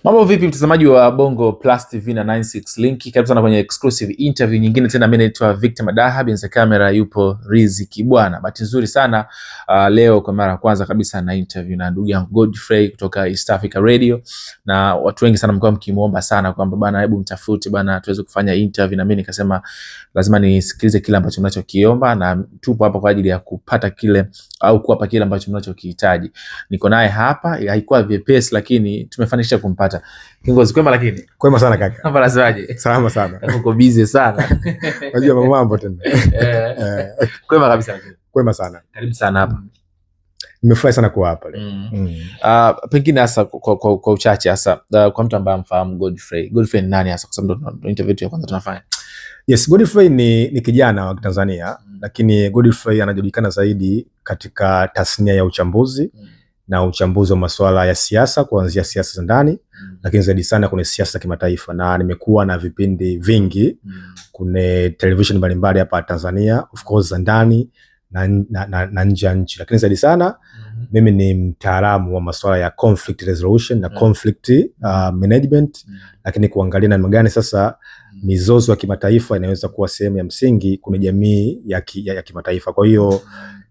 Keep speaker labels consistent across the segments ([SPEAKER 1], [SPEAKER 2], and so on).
[SPEAKER 1] Mambo vipi mtazamaji wa Bongo Plus TV na 96 Link, karibu sana kwenye exclusive interview nyingine tena. Mimi naitwa Victor Madaha, benza kamera yupo Riziki bwana. Bahati nzuri sana leo kwa mara ya kwanza kabisa na interview na ndugu yangu Godfrey kutoka East Africa Radio, na watu wengi sana mkao mkimuomba sana kwamba bana hebu mtafute bana tuweze kufanya interview, na mimi nikasema lazima nisikilize kile ambacho mnachokiomba, na tupo hapa kwa ajili ya kupata kile au kuwapa kile ambacho mnachokihitaji. Niko naye hapa, haikuwa vyepesi lakini tumefanikisha kumpata. Kiongozi kwema? Lakini
[SPEAKER 2] kwema sana kaka.
[SPEAKER 1] Hapa lazwaje?
[SPEAKER 2] Salama sana.
[SPEAKER 1] Uko busy sana.
[SPEAKER 2] Unajua mambo tena.
[SPEAKER 1] Kwema kabisa lakini.
[SPEAKER 2] Kwema sana.
[SPEAKER 1] Karibu sana hapa.
[SPEAKER 2] Nimefurahi sana kuwa hapa leo.
[SPEAKER 1] Pengine hasa kwa uchache hasa kwa mtu ambaye amfahamu Godfrey. Godfrey ni nani hasa, kwa sababu ndo interview ya kwanza tunafanya?
[SPEAKER 2] Yes, Godfrey ni kijana wa Tanzania, lakini Godfrey anajulikana zaidi katika tasnia ya uchambuzi na uchambuzi wa masuala ya siasa, kuanzia siasa za ndani lakini zaidi sana kwenye siasa za kimataifa, na nimekuwa na vipindi vingi kwenye television mbalimbali hapa Tanzania, of course za ndani na nje ya nchi, lakini zaidi sana mimi ni mtaalamu wa masuala ya conflict resolution na conflict management, lakini kuangalia namna gani sasa mizozo ya kimataifa inaweza kuwa sehemu ya msingi kwenye jamii ya kimataifa. Kwa hiyo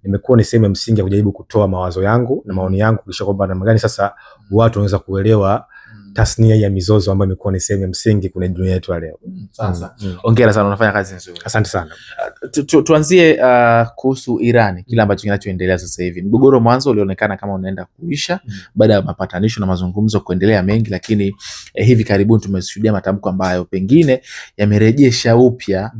[SPEAKER 2] nimekuwa ni sehemu ya msingi ya kujaribu kutoa mawazo yangu na maoni yangu kisha kwamba namna gani sasa watu wanaweza kuelewa tasnia ya mizozo ambayo imekuwa ni sehemu ya msingi kwenye dunia yetu ya leo.
[SPEAKER 1] Sasa hongera sana, unafanya kazi nzuri.
[SPEAKER 2] Asante sana.
[SPEAKER 1] Tuanzie kuhusu Iran, kile ambacho kinachoendelea sasa hivi. Mgogoro mwanzo ulionekana kama unaenda kuisha baada ya mapatanisho na mazungumzo kuendelea mengi, lakini hivi karibuni tumeshuhudia matamko ambayo pengine yamerejesha upya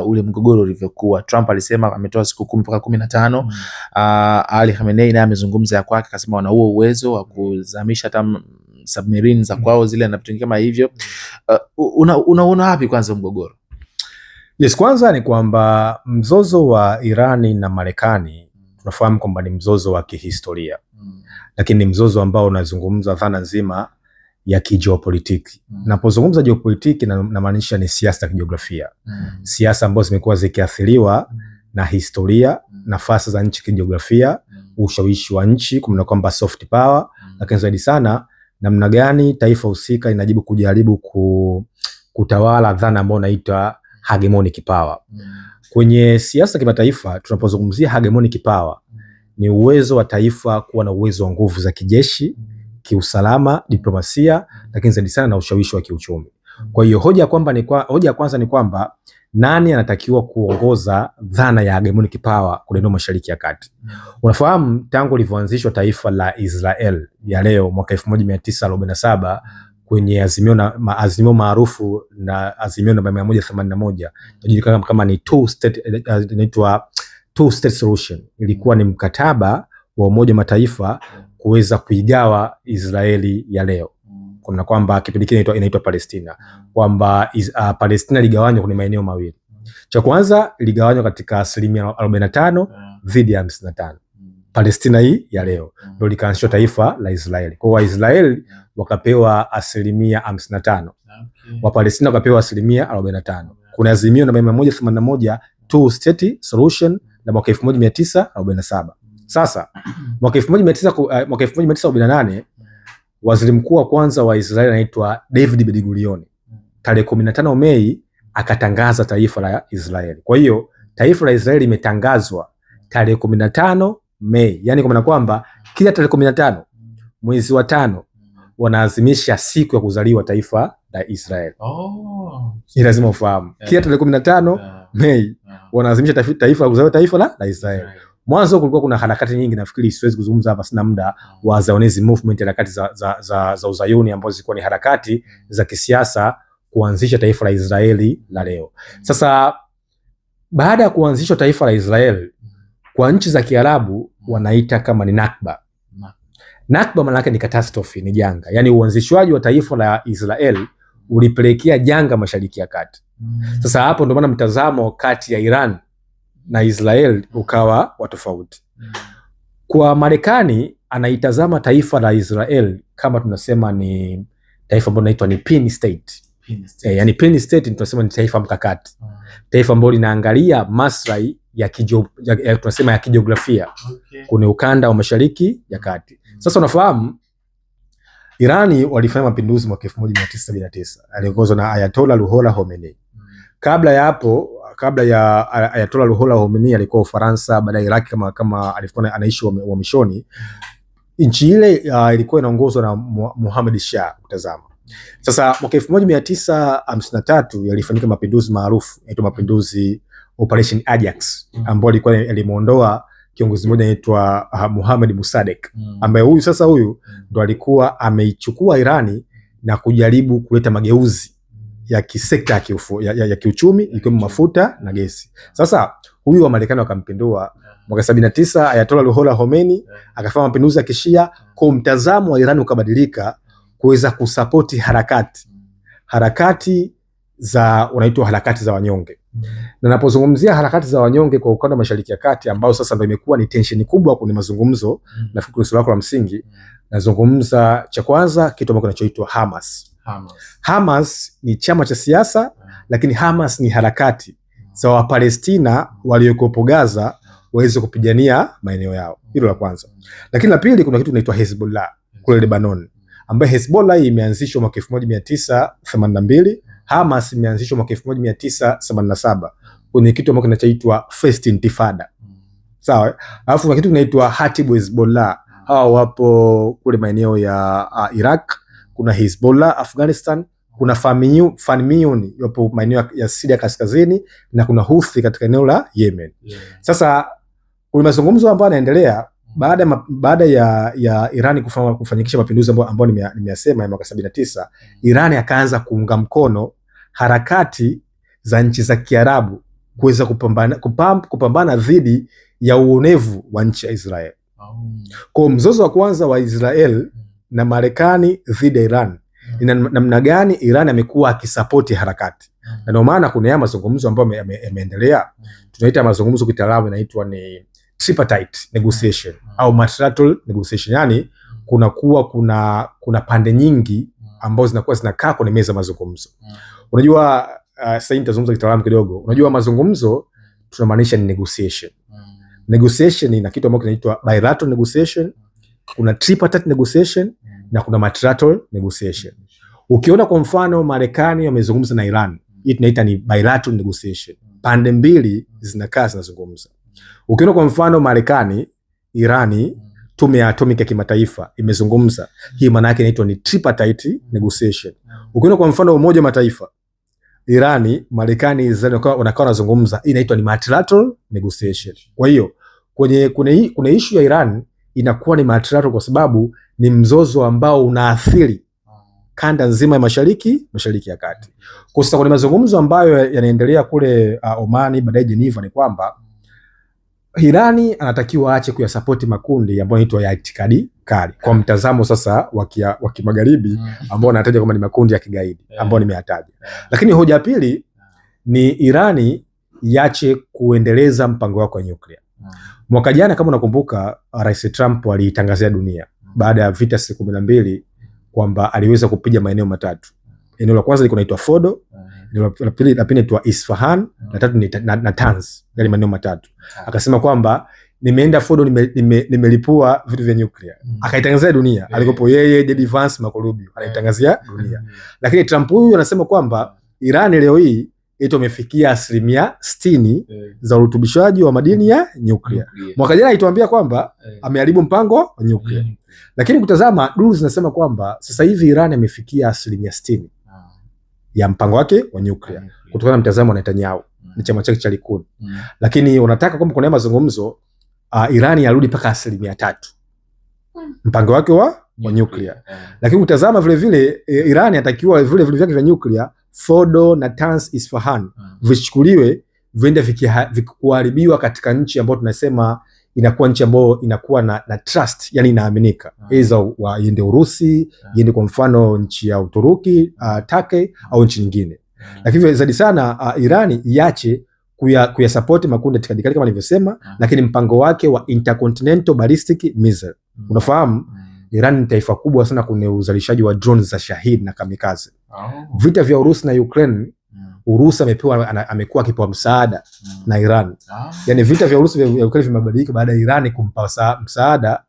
[SPEAKER 1] ule mgogoro ulivyokuwa. Trump alisema ametoa siku 10 mpaka 15. Ali Khamenei naye amezungumza ya kwake, akasema wana huo uwezo wa kuzamisha hata submarine za kwao zile na vitu kama hivyo. Unaona wapi kwanza mgogoro?
[SPEAKER 2] Yes, kwanza ni kwamba mzozo wa Irani na Marekani tunafahamu kwamba ni mzozo wa kihistoria, lakini ni mzozo ambao unazungumza dhana nzima ya kijiopolitiki. Napozungumza geopolitiki na maanisha ni siasa ya kijiografia, siasa ambazo zimekuwa zikiathiriwa na historia, nafasi za nchi kijiografia, ushawishi wa nchi kwa kwamba soft power, lakini zaidi sana namna gani taifa husika inajibu kujaribu kutawala dhana ambayo inaitwa hegemonic power. Kwenye siasa kimataifa tunapozungumzia hegemonic power ni uwezo wa taifa kuwa na uwezo wa nguvu za kijeshi, kiusalama, diplomasia, lakini zaidi sana na ushawishi wa kiuchumi. Kwa hiyo hoja ya kwanza ni kwamba nani anatakiwa kuongoza dhana ya hegemonic power kule Mashariki ya Kati. Unafahamu tangu lilivyoanzishwa taifa la Israel ya leo mwaka 1947 kwenye azimio maarufu na azimio namba 181 inajulikana kama ni two state solution. Ilikuwa ni mkataba wa Umoja wa Mataifa kuweza kuigawa Israeli ya leo, kwa kwamba kipindi kile inaitwa Palestina, kwamba Palestina ligawanywa kwenye maeneo mawili. Cha kwanza ligawanywa katika 45% dhidi ya 55%. Palestina hii ya leo ndio likaanzishwa taifa la Israeli. Kwa Waisraeli wakapewa 55%, wa Palestina wakapewa 45%. Kuna azimio namba 181 two state solution na mwaka 1947. Sasa mwaka 1948 waziri mkuu wa kwanza wa Israeli anaitwa David Ben Gurion, tarehe 15 Mei akatangaza taifa la Israeli. Kwa hiyo taifa la Israeli imetangazwa tarehe 15 Mei, yani kwa maana kwamba kila tarehe 15 mwezi wa 5 wanaazimisha siku ya kuzaliwa taifa la Israeli. Ni lazima ufahamu. Kila tarehe 15 Mei wanaazimisha taifa la kuzaliwa taifa la Israeli. Mwanzo kulikuwa kuna harakati nyingi, nafikiri siwezi kuzungumza hapa, sina muda, wa Zionist movement, harakati za Uzayuni ambazo zilikuwa ni harakati za kisiasa kuanzisha taifa la Israeli la leo. Sasa baada ya kuanzishwa taifa la Israeli, kwa nchi za Kiarabu wanaita kama ni Nakba. Nakba maana yake ni catastrophe, ni janga. Yaani uanzishwaji wa taifa la Israeli ulipelekea janga Mashariki ya Kati. Sasa hapo ndio maana mtazamo kati ya Iran na Israel ukawa wa tofauti. Kwa Marekani anaitazama taifa la Israel kama tunasema ni taifa ambalo linaitwa ni pin state. Yani pin state tunasema ni taifa mkakati. Taifa ambalo linaangalia maslahi ya tunasema ya kijiografia kwenye ukanda wa Mashariki ya Kati. Sasa unafahamu Irani walifanya mapinduzi mwaka 1979 aliongozwa na Ayatollah Ruhollah Khomeini. Kabla ya hapo, kabla ya Ayatollah Ruhollah Khomeini alikuwa Ufaransa, baadaye Iraq kama alikuwa anaishi uhamishoni. Nchi ile ilikuwa inaongozwa na Mohammad Shah utazama. Sasa mwaka 1953 yalifanyika mapinduzi maarufu yaitwa mapinduzi Operation Ajax, ambayo ilikuwa alimuondoa kiongozi mmoja anaitwa Mohammad Mossadegh, ambaye huyu ndo alikuwa ameichukua Irani na kujaribu kuleta mageuzi ya kisekta ya kiuchumi ikiwemo mafuta na gesi. Sasa huyu wa Marekani wakampindua mwaka 79, Ayatollah Ruhollah Khomeini akafanya mapinduzi ya kishia, kwa mtazamo wa Irani ukabadilika kuweza kusapoti harakati za unaitwa harakati za wanyonge. Na napozungumzia harakati za wanyonge kwa ukanda wa Mashariki ya Kati, ambao sasa ndio imekuwa ni tension kubwa kwenye mazungumzo, nafikiri swali lako la msingi, nazungumza cha kwanza kitu ambacho kinachoitwa Hamas. Hamas ni chama cha siasa, lakini Hamas ni harakati za Wapalestina waliokuwepo Gaza waweze kupigania maeneo yao. Hilo la kwanza. Lakini la pili, kuna kitu kinaitwa Hezbollah kule Lebanon, ambaye Hezbollah imeanzishwa mwaka 1982, Hamas imeanzishwa mwaka 1987 kwenye kitu ambacho kinachoitwa First Intifada. Sawa? Alafu kuna kitu kinaitwa Hatibu Hezbollah. Hawa wapo kule maeneo ya Iraq, kuna Hezbollah Afghanistan, kuna Fanmiyun yapo maeneo ya Syria kaskazini, na kuna Houthi katika eneo la Yemen. Sasa kuna mazungumzo ambayo yanaendelea baada ya Irani kufanyikisha mapinduzi ambayo nimeyasema ya mwaka 79. Irani akaanza kuunga mkono harakati za nchi za Kiarabu kuweza kupambana dhidi ya uonevu wa nchi ya Israel. Kwa mzozo wa kwanza wa Israel na Marekani dhidi ya Iran ni namna gani Iran amekuwa akisapoti harakati. Na ndio maana kuna ya mazungumzo ambayo yameendelea, tunaita mazungumzo kitaalamu inaitwa ni tripartite negotiation au multilateral negotiation. Yani kuna pande nyingi ambazo zinakuwa zinakaa kwenye meza mazungumzo. Unajua sasa nitazungumza kitaalamu kidogo. Unajua mazungumzo tunamaanisha ni negotiation. Negotiation ina kitu ambacho kinaitwa bilateral negotiation, kuna tripartite negotiation na kuna multilateral negotiation. Ukiona kwa mfano Marekani wamezungumza na Iran, hii tunaita ni bilateral negotiation. Pande mbili zinakaa zinazungumza. Ukiona kwa mfano Marekani, Irani, tume ya atomic ya kimataifa imezungumza, hii maana yake inaitwa ni tripartite negotiation. Ukiona kwa mfano Umoja wa Mataifa, Irani, Marekani, Israeli wanakaa wanazungumza, hii inaitwa ni multilateral negotiation. Kwa hiyo kuna issue ya Iran inakuwa ni multilateral kwa sababu ni mzozo ambao unaathiri kanda nzima ya Mashariki ya Kati. Kwa sasa kuna mazungumzo ambayo yanaendelea kule Omani, baadaye Geneva, ni kwamba Irani anatakiwa aache kuyasapoti makundi ambayo yanaitwa ya itikadi kali, kwa mtazamo sasa wa kimagharibi ambao wanataja kama ni makundi ya kigaidi ambao nimeyataja. Lakini hoja pili ni Irani iache kuendeleza mpango wake wa nyuklia. Mwaka jana kama unakumbuka, Rais Trump alitangazia dunia baada ya vita siku 12 kwamba aliweza kupiga maeneo matatu. Eneo la kwanza liko naitwa Fordo, eneo la pili naitwa Isfahan, na tatu ni Natanz, yale maeneo matatu. Akasema kwamba nimeenda Fordo, nimelipua vitu vya nyuklia. Akaitangazia dunia. Alikopo yeye, JD Vance, Marco Rubio, anaitangazia dunia. Lakini Trump huyu anasema kwamba Iran leo hii ito imefikia 60% za urutubishaji wa madini ya nyuklia. Mwaka jana alituambia kwamba ameharibu mpango wa nyuklia. Lakini kutazama duru zinasema kwamba sasa hivi Iran imefikia 60% ya mpango wake wa nyuklia kutokana na mtazamo wa Netanyahu ni chama chake cha Likud. Lakini unataka kwamba kuna mazungumzo Iran yarudi mpaka 3% mpango wake wa nyuklia. Lakini kutazama vile vile Iran inatakiwa vile vyake vya nyuklia Fordo, Natanz, Isfahan vichukuliwe viende vikikuharibiwa katika nchi ambayo tunasema inakuwa nchi ambayo inakuwa na trust, yani inaaminika. Iza iende Urusi, iende kwa mfano nchi ya Uturuki, Turkey au nchi nyingine. Lakini zaidi sana Irani iache kuyasupport makundi ya itikadi kali kama nilivyosema, lakini mpango wake wa intercontinental ballistic missile. Unafahamu Iran ni taifa kubwa sana kwenye uzalishaji wa drones za Shahid na kamikaze. Vita vya Urusi na Ukraine, Urusi amekuwa akipewa msaada na Iran. Yani vita vya Urusi vya Ukraine vimebadilika baada ya Iran kumpa msaada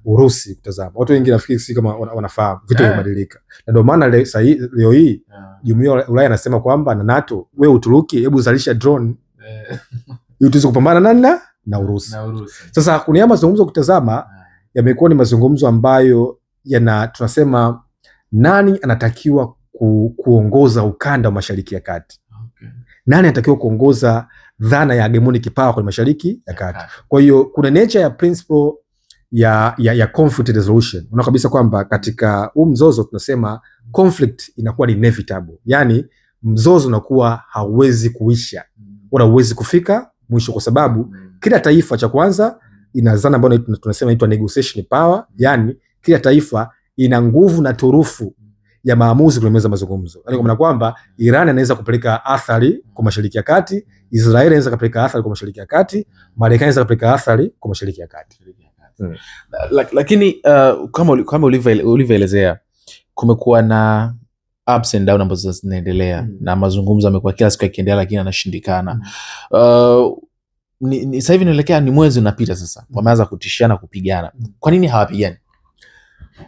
[SPEAKER 2] Urusi kutazama. Watu wengi nafikiri si kama wanafahamu vitu vimebadilika. Na ndio maana leo hii Jumuiya ya Ulaya anasema kwamba na NATO, wewe Uturuki hebu zalisha drone. Ili tuweze kupambana na Urusi. Sasa kuna mazungumzo kutazama yamekuwa ni mazungumzo ambayo tunasema nani anatakiwa kuongoza ukanda wa Mashariki ya Kati. Nani anatakiwa kuongoza dhana ya hegemonic power kwenye Mashariki ya Kati. Kwa hiyo kuna nature ya principle ya conflict resolution. Unaona kabisa kwamba katika mzozo tunasema conflict inakuwa ni inevitable. Yaani mzozo unakuwa hauwezi kuisha wala hauwezi kufika mwisho, kwa sababu kila taifa cha kwanza ina zana ambayo tunasema inaitwa negotiation power. Yaani kila taifa ina nguvu na turufu ya maamuzi kwenye meza mazungumzo. Yaani kwa maana kwamba Iran anaweza kupeleka athari kwa Mashariki ya Kati, Israeli anaweza kupeleka athari kwa Mashariki ya Kati, Marekani anaweza kupeleka athari kwa Mashariki ya Kati.
[SPEAKER 1] Lakini kama ulivyoelezea, kumekuwa na ups and down ambazo zinaendelea na mazungumzo yamekuwa kila siku yakiendelea, lakini yanashindikana. Sasa hivi inaelekea ni mwezi unapita sasa, wameanza kutishiana kupigana. Kwa nini hawapigani?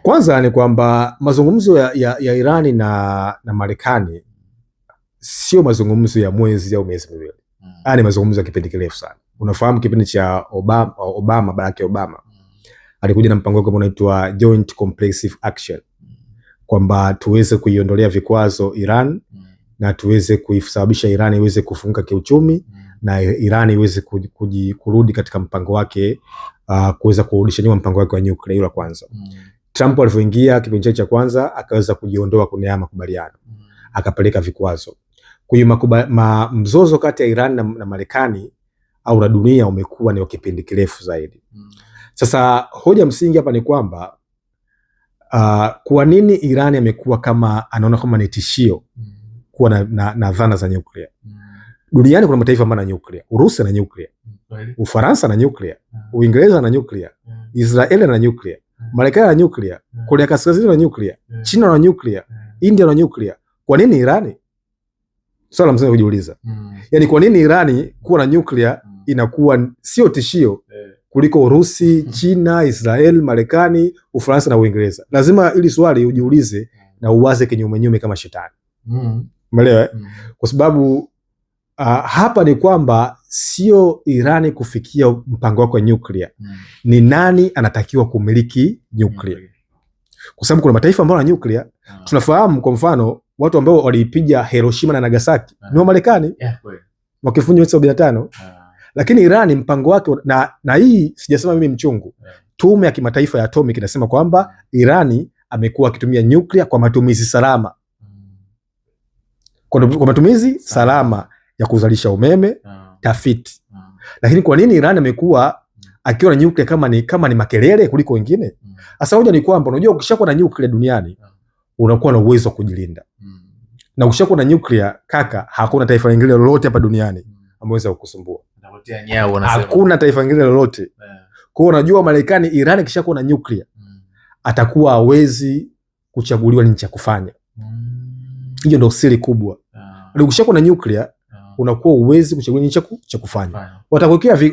[SPEAKER 2] Kwanza ni kwamba mazungumzo ya Irani na Marekani sio mazungumzo ya mwezi au miezi miwili. Ni mazungumzo ya kipindi kirefu sana. Unafahamu kipindi cha Barack Obama alikuja na mpango wake unaitwa Joint Comprehensive Action, kwamba tuweze kuiondolea vikwazo Iran na tuweze kuisababisha Iran iweze kufunga kiuchumi na Iran iweze kurudi katika mpango wake, kuweza kurudisha nyuma mpango wake wa nuclear la kwanza. Trump alipoingia kipindi cha kwanza akaweza kujiondoa kwenye makubaliano, akapeleka vikwazo. Kwa hiyo mzozo kati ya Iran na Marekani au na dunia umekuwa ni kipindi kirefu zaidi. Sasa hoja msingi hapa ni kwamba kwa nini Iran amekuwa kama anaona kama ni tishio kuwa na dhana za nyuklia. Duniani kuna mataifa ambayo yana nyuklia. Urusi na nyuklia, Ufaransa na nyuklia, Uingereza na nyuklia, Israeli na nyuklia, Marekani na nyuklia, Korea Kaskazini na nyuklia, China na nyuklia, India na nyuklia. Kwa nini Irani? Swala msingi kujiuliza. Yaani kwa nini Irani kuwa na nyuklia inakuwa sio tishio kuliko Urusi, China, Israel, Marekani, Ufaransa na Uingereza? Lazima ili swali ujiulize na uwaze kinyume kama shetani. Umeelewa? Kwa sababu hapa ni kwamba sio Irani kufikia mpango wake wa nyuklia, ni nani anatakiwa kumiliki nyuklia. Kwa sababu kuna mataifa ambayo yana nyuklia. Tunafahamu kwa mfano watu ambao walipiga Hiroshima na Nagasaki ni wa Marekani mwaka 1975. Lakini Irani mpango wake na hii sijasema mimi mchungu. Tume ya kimataifa ya atomic inasema kwamba Irani amekuwa akitumia nyuklia kwa matumizi salama. Kwa matumizi salama ya kuzalisha umeme, tafiti. Lakini kwa nini Irani amekuwa akiwa na nyuklia kama ni makelele kuliko wengine? Sasa hoja ni kwamba unajua ukishakuwa na nyuklia duniani unakuwa na uwezo wa kujilinda. Na ukishakuwa na nyuklia kaka, hakuna taifa lingine lolote hapa duniani ambalo kukusumbua. Hakuna taifa lingine lolote. Kwa hiyo unajua Marekani, Irani kishakuwa na nyuklia atakuwa hawezi kuchaguliwa nini cha kufanya. Hiyo ndio siri kubwa. Ukishakuwa na nyuklia unakuwa uwezi kuchaguliwa nini cha kufanya.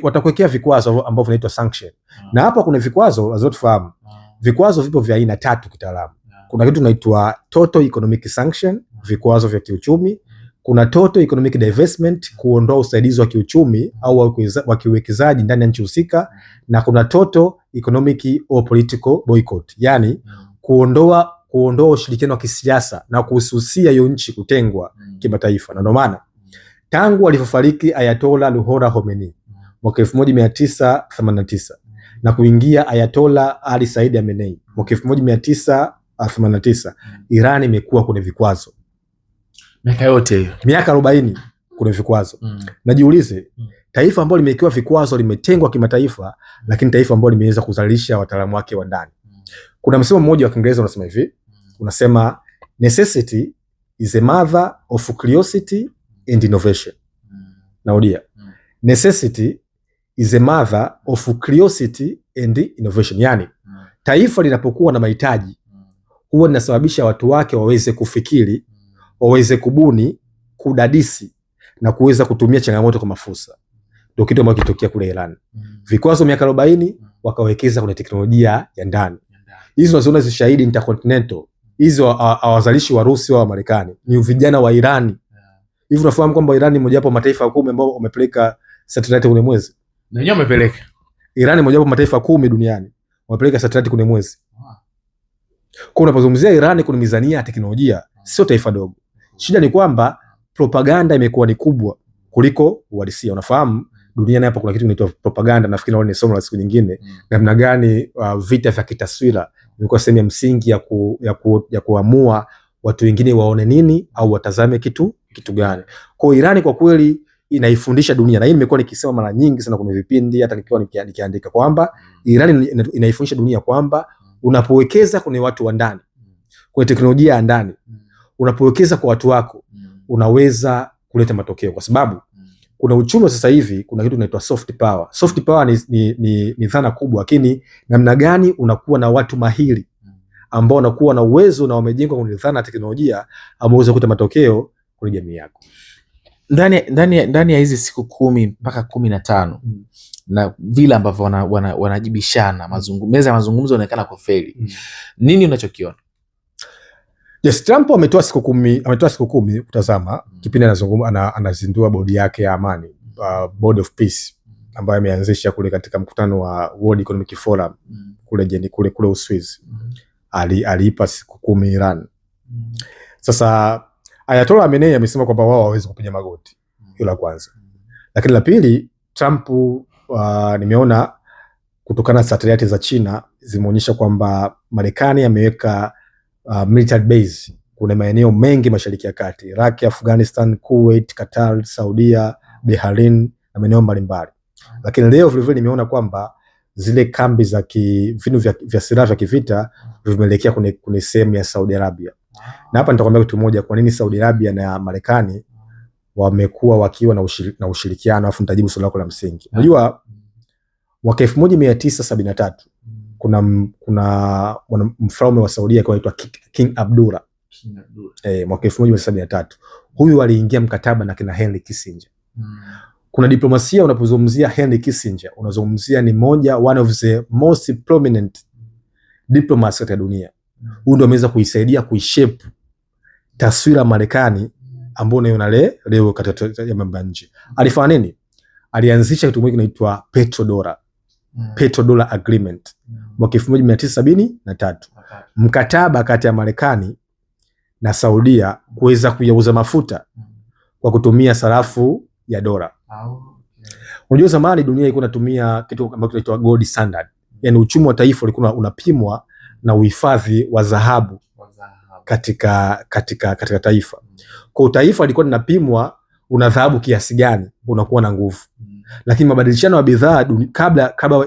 [SPEAKER 2] Watakuwekea vikwazo ambavyo vinaitwa sanction. Na hapa kuna vikwazo lazima tufahamu. Vikwazo vipo vya aina 3 kitaalamu. Kuna kitu kinaitwa total economic sanction, vikwazo vya kiuchumi. Kuna total economic divestment, kuondoa usaidizi wa kiuchumi au wa kiuwekezaji ndani ya nchi husika, na kuna total economic or political boycott, yani kuondoa ushirikiano wa kisiasa na kuhususia hiyo nchi kutengwa kimataifa. Na ndio maana tangu alipofariki Ayatollah Ruhollah Khomeini mwaka 1989 na kuingia Ayatollah Ali Said Khamenei mwaka 1989, Iran imekuwa kwenye vikwazo.
[SPEAKER 1] Miaka yote hiyo,
[SPEAKER 2] miaka 40 kuna vikwazo. Najiulize, taifa ambalo limewekewa vikwazo limetengwa kimataifa, lakini taifa ambalo limeweza kuzalisha wataalamu wake wa ndani. Kuna msemo mmoja wa Kiingereza unasema hivi, unasema necessity is a mother of curiosity and innovation. Narudia. Necessity is a mother of curiosity and innovation. Yani, taifa linapokuwa na mahitaji huwa linasababisha watu wake waweze kufikiri, waweze kubuni, kudadisi na kuweza kutumia changamoto kama fursa. Ndio kitu ambacho kitokea kule Iran. Vikwazo miaka 40, wakawekeza kwenye teknolojia ya ndani. Hizo unaziona hizo shahidi Intercontinental, hizo hawazalishi Warusi wa Marekani, ni vijana wa Irani. Hivi unafahamu kwamba Irani ni mojawapo mataifa 10 ambao wamepeleka satellite kwenye mwezi?
[SPEAKER 1] Na wenyewe wamepeleka.
[SPEAKER 2] Irani ni mojawapo mataifa 10 duniani wamepeleka satellite kwenye mwezi. Kwa unapozungumzia Irani kuna mizania ya teknolojia, sio taifa dogo. Shida ni kwamba propaganda imekuwa ni kubwa kuliko uhalisia. Unafahamu duniani hapa kuna kitu kinaitwa propaganda, nafikiri wao ni somo la siku nyingine, namna gani vita vya kitaswira imekuwa sehemu ya msingi ya kuamua watu wengine waone nini au watazame kitu gani. Kwa Irani kwa kweli inaifundisha dunia, na hii nimekuwa nikisema mara nyingi sana kwenye vipindi, hata nikiwa nikiandika kwamba Irani inaifundisha dunia kwamba unapowekeza kwenye watu wa ndani, kwenye teknolojia ya ndani, unapowekeza kwa watu wako, unaweza kuleta matokeo, kwa sababu kuna uchumi sasa hivi, kuna kitu kinaitwa soft power. Soft power ni dhana kubwa, lakini namna gani unakuwa na watu mahiri ambao wanakuwa na uwezo na wamejengwa kwenye dhana ya teknolojia ambao unaweza kuleta matokeo kwenye jamii yako.
[SPEAKER 1] Ndani ya hizi siku 10 mpaka 15 na vile ambavyo wanajibishana, meza ya mazungumzo yanaonekana kufeli. Nini unachokiona?
[SPEAKER 2] Yes, Trump ametoa siku 10 kutazama kipindi anazindua bodi yake ya amani, Board of Peace, ambayo ameanzisha kule katika mkutano wa World Economic Forum kule Uswizi. Aliipa siku 10 Iran. Sasa Ayatollah Khamenei amesema kwamba wao hawawezi kupiga magoti. Hilo la kwanza. Lakini la pili, Trump nimeona kutokana na satellite za China zimeonyesha kwamba Marekani ameweka military base kuna maeneo mengi Mashariki ya Kati, Iraq, Afghanistan, Kuwait, Qatar, Saudia, Bahrain na maeneo mbalimbali. Lakini leo vile vile nimeona kwamba zile kambi za vinu vya silaha vya kivita vimeelekea kwenye sehemu ya Saudi Arabia. Na hapa nitakwambia kitu moja, kwa nini Saudi Arabia na Marekani wamekuwa wakiwa na ushirikiano, afu nitajibu swali lako la msingi. Unajua mwaka 1973 kuna mfalme wa Saudia kwa anaitwa King Abdullah. Mwaka 1973 huyu aliingia mkataba na kina Henry Kissinger. Kuna diplomasia, unapozungumzia Henry Kissinger unazungumzia ni one of the most prominent diplomats katika dunia. Huyu ndio ameweza kuisaidia kuishape taswira Marekani ambayo unaiona leo katika mambo ya nje. Alifanya nini? Alianzisha kitu kinaitwa petrodollar. Petrodollar agreement mwaka 1973. Mkataba kati ya Marekani na Saudia kuweza kuyauza mafuta kwa kutumia sarafu ya dola. Unajua zamani dunia ilikuwa inatumia kitu ambacho kinaitwa gold standard. Yaani uchumi wa taifa ulikuwa unapimwa na uhifadhi wa dhahabu katika taifa. Kwa taifa lilikuwa linapimwa una dhahabu kiasi gani, unakuwa na nguvu. Lakini mabadilishano ya bidhaa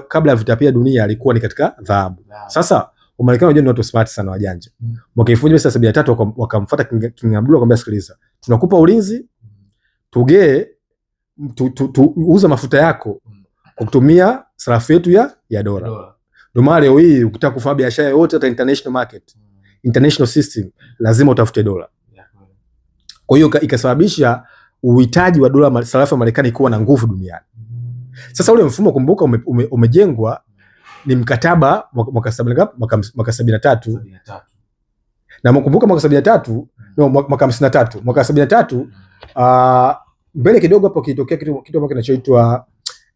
[SPEAKER 2] kabla ya vita pia dunia ilikuwa ni katika dhahabu. Sasa Wamarekani wanajua ni watu smart sana, wajanja. Mwaka 1973 wakamfuata King Abdullah akamwambia, sikiliza, tunakupa ulinzi, uza mafuta yako kwa kutumia sarafu yetu ya dola. Ndio maana leo hii ukitaka kufanya biashara yote hata international market, international system, lazima utafute dola. Kwa hiyo ikasababisha uhitaji wa dola, sarafu ya Marekani kuwa na nguvu duniani. Sasa ule mfumo, kumbuka, umejengwa ni mkataba mwaka 73. Na mkumbuka mwaka 73, mwaka 53, mwaka 73 mbele kidogo hapo kilitokea kitu ambacho kinachoitwa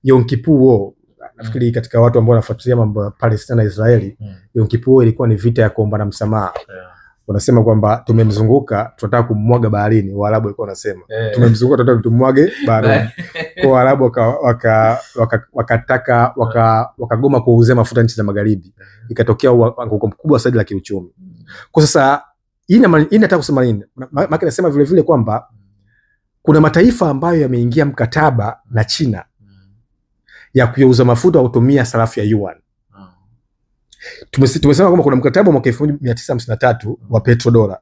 [SPEAKER 2] Yom Kippur War. Nafikiri katika watu ambao wanafuatilia mambo ya Palestina na Israeli, Yom Kippur War ilikuwa ni vita ya kuombana msamaha. Wanasema kwamba tumemzunguka, tunataka kumwaga baharini. Waarabu walikuwa wanasema tumemzunguka, tunataka tumwage baharini. Kwa Waarabu wakagoma kuuzia mafuta nchi za magharibi. Ikatokea anguko mkubwa zaidi la kiuchumi. Kwa sasa hii nataka kusema nini? Maana nasema vile vile kwamba kuna mataifa ambayo yameingia mkataba na China ya kuyauza mafuta kwa kutumia sarafu ya yuan. Tumesema kwamba kuna mkataba mwaka 1953 wa petrodollar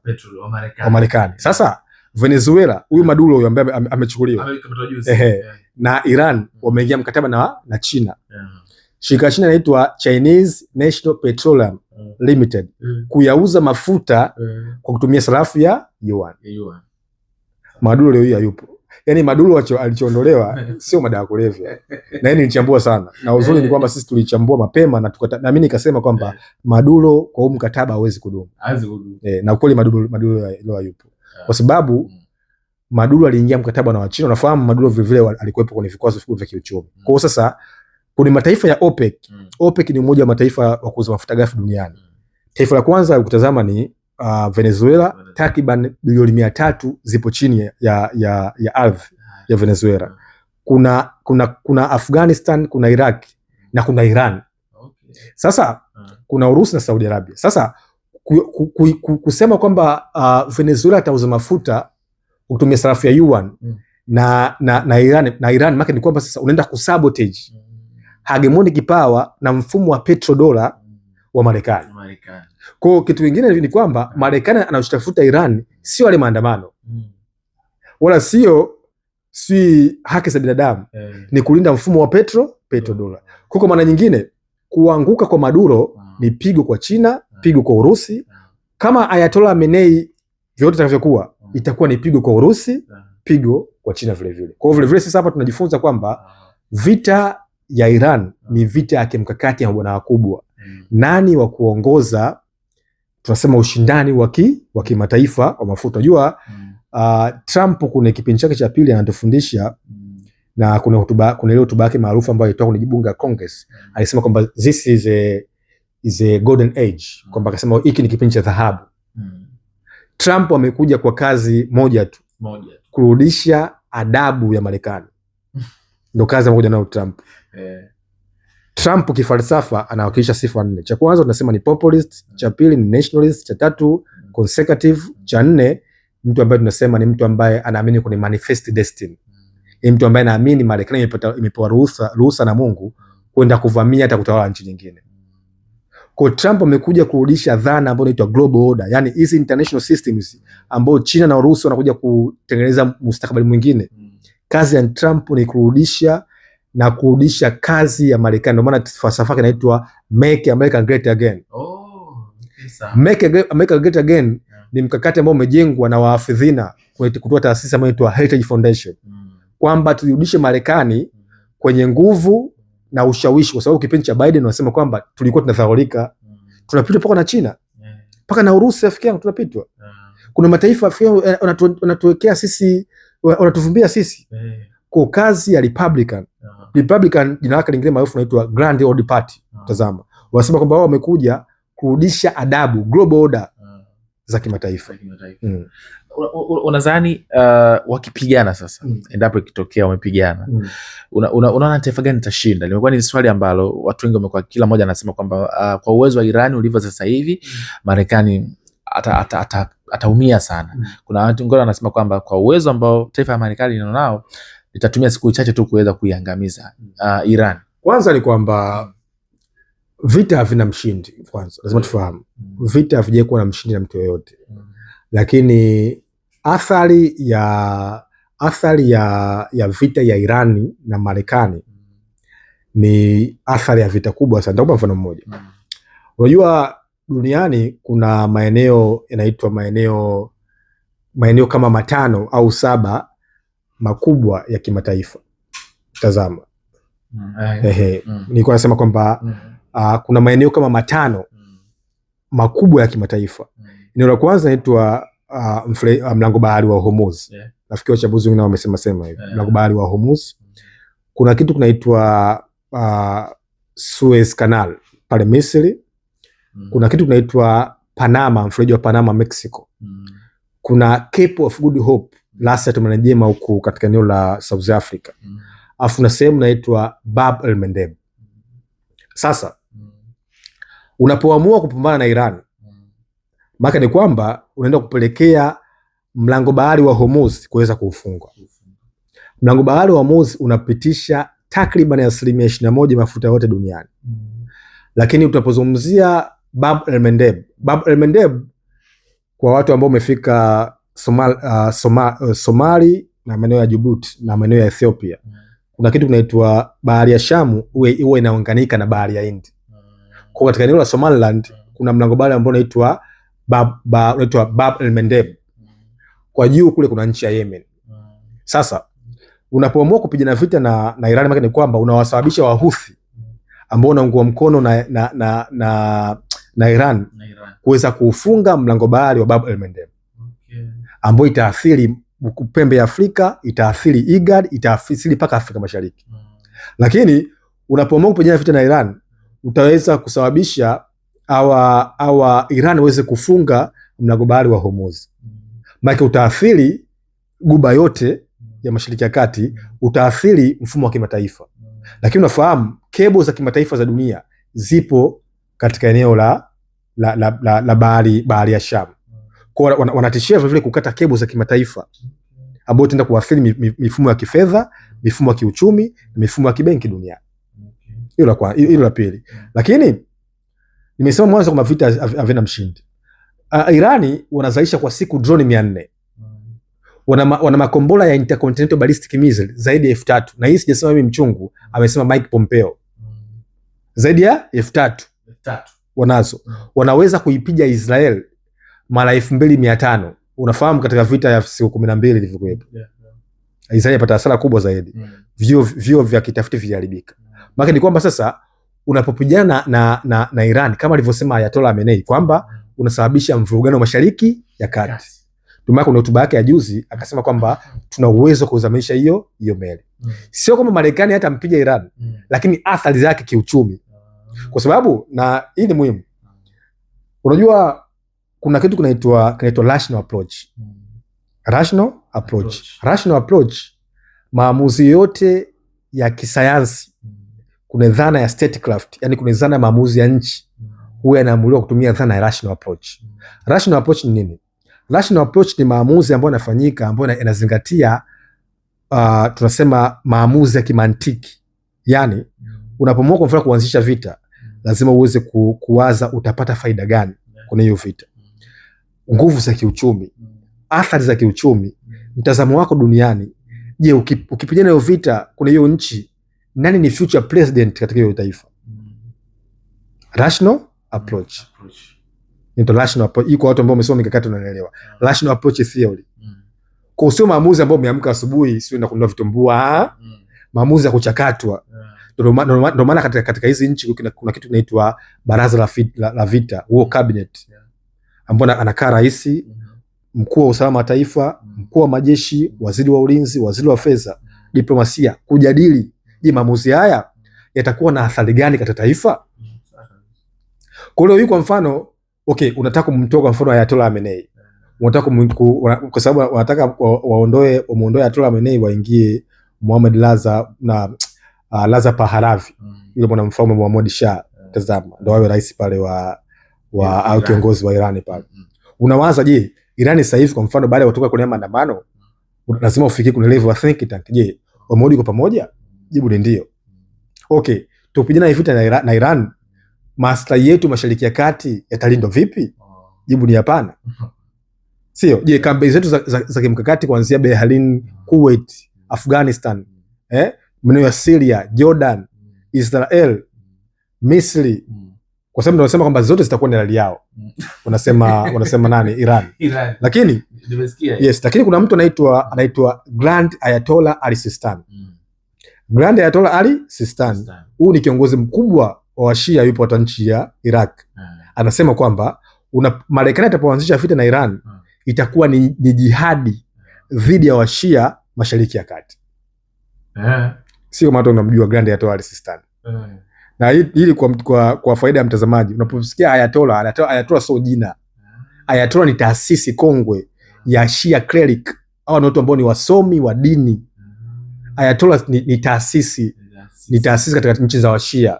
[SPEAKER 2] wa Marekani. Sasa Venezuela, huyu Maduro huyu ambaye amechukuliwa, na Iran wameingia mkataba na China. Shirika la China inaitwa Chinese National Petroleum Limited kuyauza mafuta kwa kutumia sarafu ya yuan. Maduro leo hii hayupo. yani Maduro alichoondolewa sio madawa ya kulevya. Na yeye nilichambua sana. Na uzuri ni kwamba sisi tulichambua mapema na mimi nikasema kwamba Maduro kwa huu mkataba hawezi kudumu. Na ukweli Maduro leo hayupo. Kwa sababu Maduro aliingia mkataba na Wachina. Unafahamu Maduro vile vile alikuwepo kwenye vikwazo vikubwa vya kiuchumi. Kwa hiyo sasa kuna mataifa ya OPEC. OPEC ni mmoja wa mataifa wa kuuza mafuta ghafi duniani. Taifa la kwanza ukitazama ni Venezuela. Takriban bilioni 300 zipo chini ya ardhi ya Venezuela. Kuna Afghanistan, kuna Iraq na kuna Iran. Sasa kuna Urusi na Saudi Arabia. Sasa kusema kwamba Venezuela atauza mafuta kutumia sarafu ya yuan na Iran maana ni kwamba sasa unaenda kusabotage hegemonic power na mfumo wa petrodola wa Marekani. Kwa kitu kingine ni kwamba Marekani anachotafuta Iran sio wale maandamano. Wala sio haki za binadamu. Ni kulinda mfumo wa petrodola. Kwa maana nyingine kuanguka kwa Maduro ni pigo kwa China, pigo kwa Urusi. Kama Ayatollah Khamenei vyote itakavyokuwa itakuwa ni pigo kwa Urusi, pigo kwa China vile vile. Kwa vile vile sasa hapa tunajifunza kwamba vita ya Iran ni vita ya kimkakati ya bwana wakubwa. Nani wa kuongoza tunasema ushindani wa kimataifa wa mafuta. Unajua Trump kuna kipindi chake cha pili anatufundisha na kuna ile hotuba yake maarufu ambayo ilitoka kwenye bunge la Congress. Alisema kwamba this is a golden age, kwamba akasema hiki ni kipindi cha dhahabu. Trump amekuja kwa kazi moja tu. Kurudisha adabu ya Marekani. Ndio kazi amekuja nayo Trump. Trump kifalsafa anawakilisha sifa 4. Cha kwanza tunasema ni populist, cha pili ni nationalist, cha tatu conservative, cha 4 mtu ambaye tunasema ni mtu ambaye anaamini kwenye manifest destiny. Ni mtu ambaye anaamini Marekani imepewa ruhusa na Mungu kwenda kuvamia hata kutawala nchi nyingine. Kwa Trump amekuja kurudisha dhana ambayo inaitwa global order, yani hizi international systems ambao China na Urusi wanakuja kutengeneza mustakabali mwingine. Kazi ya Trump ni kurudisha kazi ya Marekani. Ndio maana falsafa yake inaitwa Make America Great Again. Make America Great Again ni mkakati ambao umejengwa na waafidhina kutoa taasisi ambayo inaitwa Heritage Foundation. Kwamba turudishe Marekani kwenye nguvu na ushawishi, kwa sababu kipindi cha Biden wanasema kwamba tulikuwa tunadhaulika. Tunapitwa paka na China, paka na Urusi rafiki yangu tunapitwa. Kuna mataifa Afrika wanatuwekea sisi, wanatuvumbia sisi. Kwa kazi ya Republican jina lake lingine maarufu inaitwa Grand Old Party. Tazama. Wanasema kwamba wao wamekuja kurudisha adabu, global order za kimataifa.
[SPEAKER 1] Unadhani wakipigana sasa, endapo ikitokea wamepigana, unaona taifa gani litashinda? Limekuwa ni swali ambalo watu wengi wamekuwa, kila mmoja anasema kwamba kwa uwezo wa Iran ulivyo sasa hivi Marekani ataumia sana. Kuna watu wengine wanasema kwamba kwa uwezo ambao taifa la Marekani linao litatumia siku chache tu kuweza kuiangamiza Iran.
[SPEAKER 2] Kwanza ni kwamba vita havina mshindi. Kwanza lazima tufahamu vita havijai kuwa na mshindi na mtu yoyote. Lakini athari ya vita ya Irani na Marekani ni athari ya vita kubwa sana. Nitakupa mfano mmoja. Unajua duniani kuna maeneo yanaitwa maeneo kama 5 au 7 makubwa ya kimataifa. Tazama. Nilikuwa nasema kwamba kuna maeneo kama 5 makubwa ya kimataifa. Eneo la kwanza inaitwa mlango bahari wa Hormuz. Nafikiri wachambuzi wengine wamesema hivi. Mlango bahari wa Hormuz. Kuna kitu kinaitwa Suez Canal pale Misri. Kuna kitu kinaitwa Panama, mfereji wa Panama Mexico. Kuna Cape of Good Hope Ras Manajema huko katika eneo la South Africa. Afu na sehemu inaitwa Bab el Mandeb. Sasa unapoamua kupambana na Iran, maana ni kwamba unaenda kupelekea mlango bahari wa Hormuz kuweza kuufunga. Mlango bahari wa Hormuz unapitisha takriban 21% mafuta yote duniani. Lakini utapozungumzia Bab el Mandeb kwa watu ambao wamefika Somali na maeneo ya Djibouti na maeneo ya Ethiopia, kuna kitu kinaitwa bahari ya Shamu huwa inaunganika na bahari ya Hindi. Kwa katika eneo la Somaliland kuna mlango bahari ambao unaitwa Bab el Mandeb. Kwa juu kule kuna nchi ya Yemen. Sasa unapoamua kupigana vita na Iran, maana ni kwamba unawasababisha Wahuthi ambao wanaungwa mkono na Iran kuweza kuufunga mlango bahari wa Bab el-Mandeb, ambao itaathiri pembe ya Afrika, itaathiri IGAD, itaathiri mpaka Afrika Mashariki. Lakini unapoamua kupigana vita na Iran, utaweza kusababisha Iran waweze kufunga mlango bahari wa Hormuz. Maana utaathiri guba yote ya Mashariki ya Kati, utaathiri mfumo wa kimataifa. Lakini unafahamu kebo za kimataifa za dunia zipo katika eneo la bahari ya Sham. Kwa wanatishia vile kukata kebo za kimataifa ambayo itaenda kuathiri mifumo ya kifedha, mifumo ya kiuchumi na mifumo ya kibenki duniani. Hilo la pili. Lakini nimesema mwanzo kama vita havina mshindi. Irani wanazalisha kwa siku drone 400. Wana makombora ya intercontinental ballistic missile zaidi ya 3000. Na hii sijasema mimi mchungu, amesema Mike Pompeo. Zaidi ya 3000 wanazo. Wanaweza kuipiga Israel mara 2500. Unafahamu katika vita ya siku 12 ilivyokuwepo. Israel yapata hasara kubwa zaidi. Vio vya kitafiti viliharibika. Maana ni kwamba sasa unapopigana na Iran kama alivyosema Ayatollah Khamenei kwamba unasababisha mvurugano Mashariki ya Kati. Tumaka kuna hotuba yake ya juzi akasema kwamba tuna uwezo kuzamisha hiyo meli. Sio kama Marekani hata mpiga Iran, lakini athari zake kiuchumi. Kwa sababu na hii ni muhimu. Unajua kuna kitu kinaitwa rational approach. Rational approach, maamuzi yote ya kisayansi, kuna dhana ya statecraft, yani kuna dhana ya maamuzi ya nchi, huwa yanaamuliwa kutumia dhana ya rational approach. Rational approach ni nini? Rational approach ni maamuzi ambayo yanafanyika ambayo yanazingatia tunasema maamuzi ya kimantiki. Yani unapoamua kwa mfano kuanzisha vita, lazima uweze kuwaza utapata faida gani kwenye hiyo vita. Nguvu za kiuchumi, athari za kiuchumi, mtazamo wako duniani. Je, ukipigana hiyo vita kwenye hiyo nchi, nani ni future president katika hiyo taifa? Rational approach. Ndio rational approach. Iko watu ambao wamesoma mikakati wanaelewa. Rational approach theory. Kwa sio maamuzi ambayo umeamka asubuhi sio kununua vitumbua, maamuzi ya kuchakatwa. Ndio maana katika hizi nchi kuna kitu kinaitwa baraza la vita, war cabinet, ambapo anakaa rais, mkuu wa usalama wa taifa, mkuu wa majeshi, waziri wa ulinzi, waziri wa fedha, diplomasia, kujadili je, maamuzi haya yatakuwa na athari gani katika taifa. Kwa hiyo kwa mfano unataka kumtoa kwa mfano Ayatollah Khamenei, unataka kwa sababu wanataka wamuondoe Ayatollah Khamenei, waingie Mohammad Reza Pahlavi, yule bwana mfalme Muhammad Shah, tazama ndio awe rais pale au kiongozi wa Iran pale. Unawaza je, Iran sasa hivi kwa mfano baada ya kutoka kwenye maandamano lazima ufikie kwenye level ya think tank, je wamerudi kwa pamoja? Jibu ni ndio. Tupigana vita na Iran, maslahi yetu Mashariki ya Kati yatalindwa vipi? Jibu ni hapana. Sio, je kambi zetu za kimkakati kuanzia Bahrain, Kuwait, Afghanistan, maeneo ya Syria, Jordan, Israel, Misri, kwa sababu wanasema kwamba zote zitakuwa ni hali yao. Wanasema nani? Iran. Lakini yes, lakini kuna mtu anaitwa Grand Ayatollah Ali Sistani. Grand Ayatollah Ali Sistani, huyu ni kiongozi mkubwa wa Shia, yupo hata nchi ya Iraq. Anasema kwamba Marekani atapoanzisha vita na Iran itakuwa ni jihadi dhidi ya Washia Mashariki ya Kati. Sio kama watu wanamjua Grand Ayatollah Ali Sistani. Na hili kwa faida ya mtazamaji, unaposikia Ayatollah sio jina. Ayatollah ni taasisi kongwe ya Shia cleric, au watu ambao ni wasomi wa dini. Ayatollah ni taasisi katika nchi za Washia.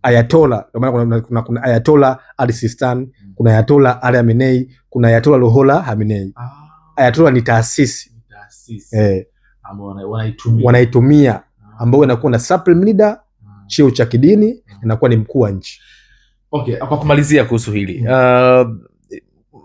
[SPEAKER 2] Ayatollah, ndio maana kuna Ayatollah Ali Sistani, kuna Ayatollah Ali Khamenei, kuna Ayatollah Ruhollah Khamenei. Ayatollah ni taasisi ambao wanaitumia, ambao inakuwa na supreme leader, cheo cha kidini, inakuwa ni mkuu wa nchi.
[SPEAKER 1] Kwa kumalizia kuhusu hili,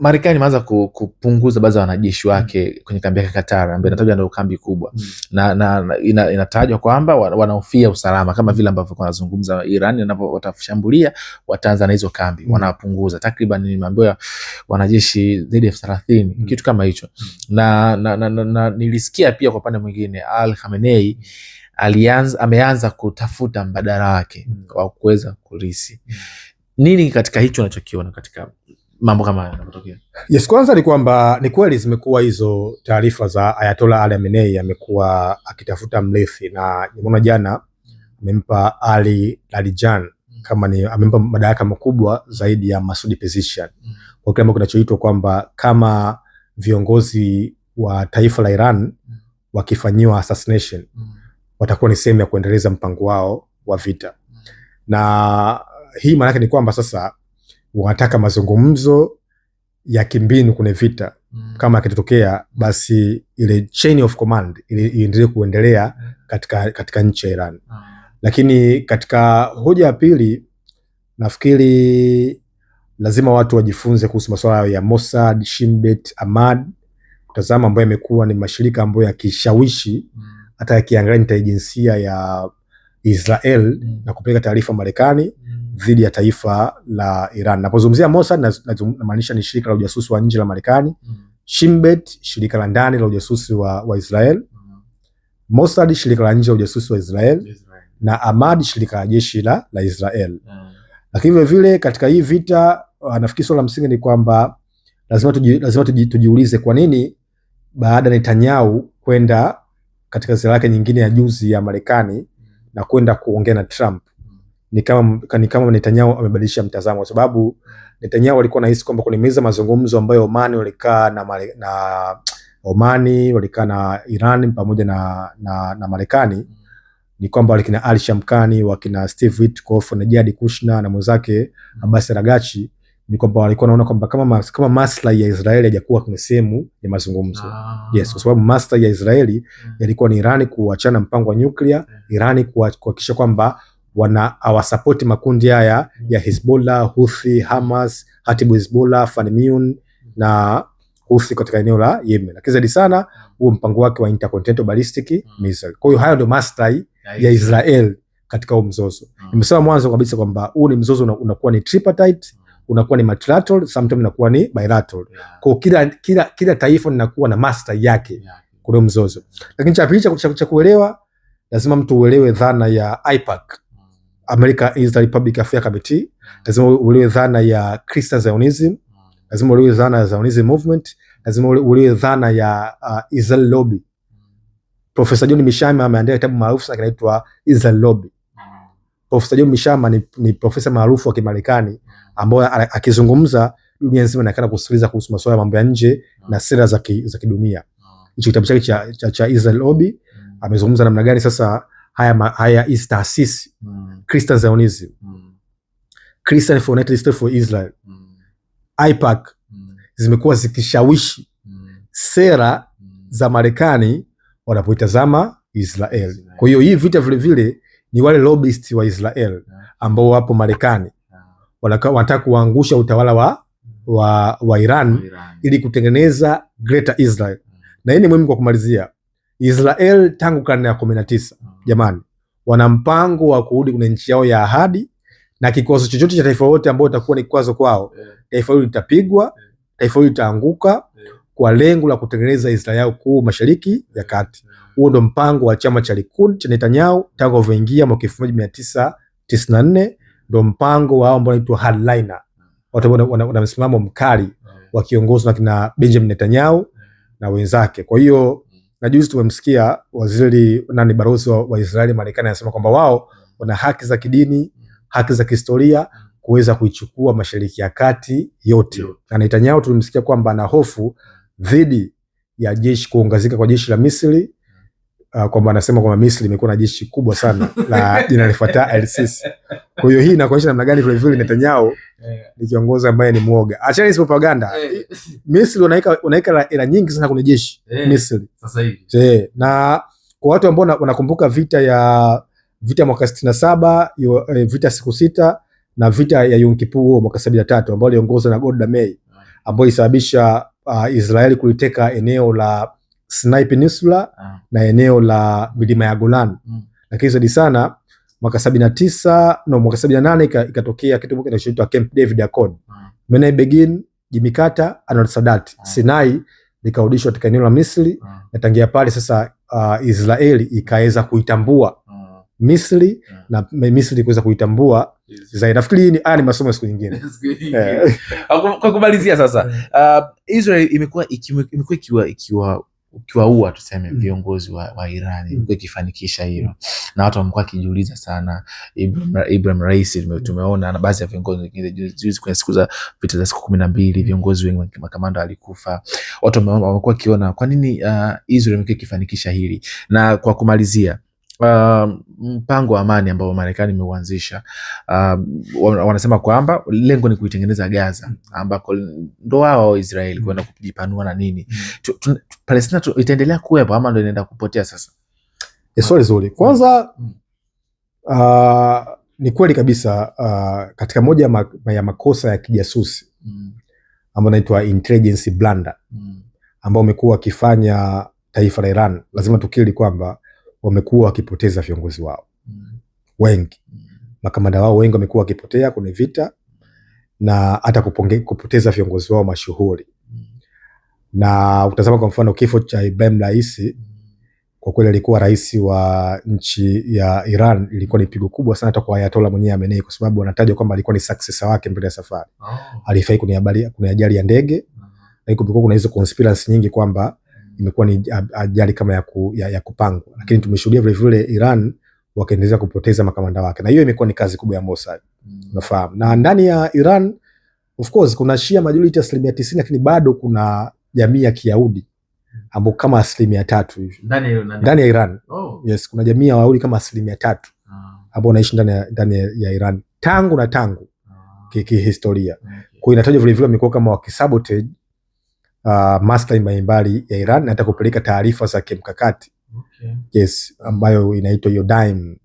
[SPEAKER 1] Marekani imeanza kupunguza baadhi ya wanajeshi wake kwenye kambi yake Qatar, ambayo inatajwa ndio kambi kubwa na inatajwa kwamba wanahofia usalama, kama vile ambavyo wanazungumza Iran watakushambulia wataanza na hizo kambi. Wanapunguza takriban, nimeambiwa wanajeshi zaidi ya 30 kitu kama hicho. Na nilisikia pia kwa upande mwingine Al Khamenei ameanza kutafuta mbadala wake wa kuweza kulisi. Nini katika hicho unachokiona katika mambo kama haya yanatokea?
[SPEAKER 2] Yes, kwanza ni kwamba ni kweli zimekuwa hizo taarifa za Ayatollah Ali Khamenei amekuwa akitafuta mrithi, na nimeona jana amempa Ali Larijani kama ni amempa madaraka makubwa zaidi ya Masoud Pezeshkian, kwa kile ambacho kinachoitwa kwamba kama viongozi wa taifa la Iran wakifanyiwa assassination watakuwa ni sehemu ya kuendeleza mpango wao wa vita. Na hii maana yake ni kwamba sasa wanataka mazungumzo ya kimbinu kwenye vita. Kama yakitokea basi ile chain of command iendelee kuendelea katika nchi ya Iran. Lakini katika hoja ya pili, nafikiri lazima watu wajifunze kuhusu masuala ya Mossad, Shin Bet, Ahmad, kutazama ambayo yamekuwa ni mashirika ambayo yakishawishi hata yakiangalia intelijensia ya Israel na kupeleka taarifa Marekani dhidi ya taifa la Iran. Napozungumzia Mossad namaanisha ni shirika la ujasusi wa nje la Marekani, Shin Bet shirika la ndani la ujasusi wa Israel, Mossad shirika la nje la ujasusi wa Israel, na Ahmad shirika la jeshi la Israel. Lakini vile vile katika hii vita nafikiri swala la msingi ni kwamba lazima tujiulize kwa nini baada ya Netanyahu kwenda katika ziara yake nyingine ya juzi ya Marekani na kwenda kuongea na Trump, ni kama Netanyahu amebadilisha mtazamo, kwa sababu Netanyahu alikuwa anahisi kwamba kwenye meza mazungumzo ambayo Omani walikaa na Iran pamoja na Marekani, ni kwamba walikina Ali Shamkhani, wakina Steve Witkoff na Jared Kushner na mwenzake Abbas Araghchi, ni kwamba walikuwa wanaona kwamba kama maslahi ya Israeli hajakuwa kwenye sehemu ya mazungumzo. Yes, kwa sababu maslahi ya Israeli yalikuwa ni Irani kuachana mpango wa nyuklia, Irani kuhakikisha kwamba hawasapoti makundi haya ya Hezbollah, Houthi, Hamas, Hatibu Hezbollah, Fanimiun na Houthi katika eneo la Yemen. Lakini zaidi sana huo mpango wake wa intercontinental ballistic missile. Kwa hiyo hayo ndio maslahi ya Israel katika huo mzozo. Nimesema mwanzo kabisa kwamba huu ni mzozo unakuwa ni tripartite, unakuwa ni multilateral, sometimes unakuwa ni bilateral. Kwa kila taifa linakuwa na maslahi yake kwa mzozo. Lakini cha pili cha kuelewa, lazima mtu uelewe dhana ya AIPAC, America Israel Public Affairs Committee, lazima uelewe dhana ya Christian Zionism, lazima uelewe dhana ya Zionism movement, lazima uelewe dhana ya Israel lobby. Professor John Mishama ameandika kitabu maarufu sana kinaitwa Israel Lobby. Professor John Mishama ni profesa maarufu wa Kimarekani ambaye akizungumza dunia nzima inakana kusikiliza kuhusu masuala ya mambo ya nje na sera za kidunia. Hicho kitabu chake cha Israel Lobby amezungumza namna gani sasa haya is taasisi Christian Zionism, Christian for United States for Israel, AIPAC zimekuwa zikishawishi sera za Marekani wanapoitazama Israel. Kwa hiyo hii vita vile vile ni wale lobbyist wa Israel ambao wapo Marekani wanataka kuangusha utawala wa Iran ili kutengeneza Greater Israel. Na hii ni muhimu kwa kumalizia. Israel tangu karne ya 19 jamani, wana mpango wa kurudi kwenye nchi yao ya ahadi, na kikwazo chochote cha taifa lote ambao itakuwa ni kikwazo kwao, taifa hilo litapigwa, taifa hilo litaanguka kwa lengo la kutengeneza Israel yao kuu Mashariki ya Kati. Huo ndo mpango wa chama cha Likud cha Netanyahu tangu alivyoingia mwaka 1994, ndo mpango wao ambao unaitwa hardliner. Watu wana msimamo mkali wakiongozwa na kina Benjamin Netanyahu na wenzake. Kwa hiyo na juzi tumemsikia waziri balozi wa Israeli Marekani anasema kwamba wao wana haki za kidini, haki za kihistoria kuweza kuichukua Mashariki ya Kati yote. Na Netanyahu tulimsikia kwamba ana hofu dhidi ya jeshi kuongezeka kwa jeshi la Misri, kwamba anasema kwamba Misri imekuwa na jeshi kubwa sana la Jenerali Fattah el-Sisi. Kwa hiyo hii inakuonyesha namna gani vile vile Netanyahu ni kiongozi ambaye ni muoga. Achana hizo propaganda. Misri wanaika hela nyingi sana kwenye jeshi Misri
[SPEAKER 1] sasa hivi.
[SPEAKER 2] Na kwa watu ambao wanakumbuka vita mwaka 67, vita siku 6 na vita ya Yom Kippur mwaka 73 ambao iliongozwa na Golda Meir, ambayo ilisababisha Israeli kuliteka eneo la Sinai Peninsula na eneo la milima ya Golan. Lakini zaidi sana mwaka 78 ikatokea kitu kinachoitwa Camp David Accord. Menai Begin, Jimmy Carter, Anwar Sadat. Sinai likarudishwa katika eneo la Misri na tangia pale sasa Israeli ikaweza kuitambua Misri na Misri kuweza kuitambua Israeli. Nafikiri haya ni masomo siku nyingine.
[SPEAKER 1] Kwa kumalizia sasa, Israel imekuwa ikiwaua tuseme viongozi wa Iran, imekuwa ikifanikisha hilo, na watu wamekuwa wakijiuliza sana. Ibrahim Raisi tumeona na baadhi ya viongozi wengine juzi kwenye siku za vita za siku 12 viongozi wengi makamanda walikufa. Watu wamekuwa wakiona kwa nini Israel imekuwa ikifanikisha hili. Na kwa kumalizia, mpango wa amani ambao Marekani imeuanzisha, wanasema kwamba lengo ni kuitengeneza Gaza, ambako ndo wao Israeli kwenda kujipanua na nini. Palestina itaendelea kuwepo ama ndo inaenda kupotea sasa?
[SPEAKER 2] Swali zuri. Kwanza ni kweli kabisa, katika moja ya makosa ya kijasusi ambayo inaitwa intelligence blunder ambao wamekuwa wakifanya taifa la Iran, lazima tukiri kwamba wamekuwa wakipoteza viongozi wao wengi. Makamanda wao wengi wamekuwa wakipotea kwenye vita na hata kupoteza viongozi wao mashuhuri. Na utazama kwa mfano kifo cha Ibrahim Raisi, kwa kweli alikuwa rais wa nchi ya Iran, ilikuwa ni pigo kubwa sana hata kwa Ayatollah mwenyewe Khamenei, kwa sababu anatajwa kwamba alikuwa ni successor wake mbele ya safari. Alifai kwenye ajali ya ndege, na kumekuwa kuna hizo conspiracy nyingi kwamba imekuwa ni ajali kama ya kupangwa, lakini tumeshuhudia vile vile Iran wakaendelea kupoteza makamanda wake, na hiyo imekuwa ni kazi kubwa ya Mossad. Unafahamu, na ndani ya Iran of course kuna Shia majority 90%, lakini bado kuna jamii ya Kiyahudi ambao kama 3% hivi ndani ya Iran. Yes, kuna jamii ya Wayahudi kama 3% ambao wanaishi ndani ya Iran tangu kihistoria. Kwa hiyo inatajwa vile vile wamekuwa kama wakisabotage maslahi mbalimbali ya Iran na hata kupeleka taarifa za kimkakati. Yes, ambayo inaitwa hiyo DIME,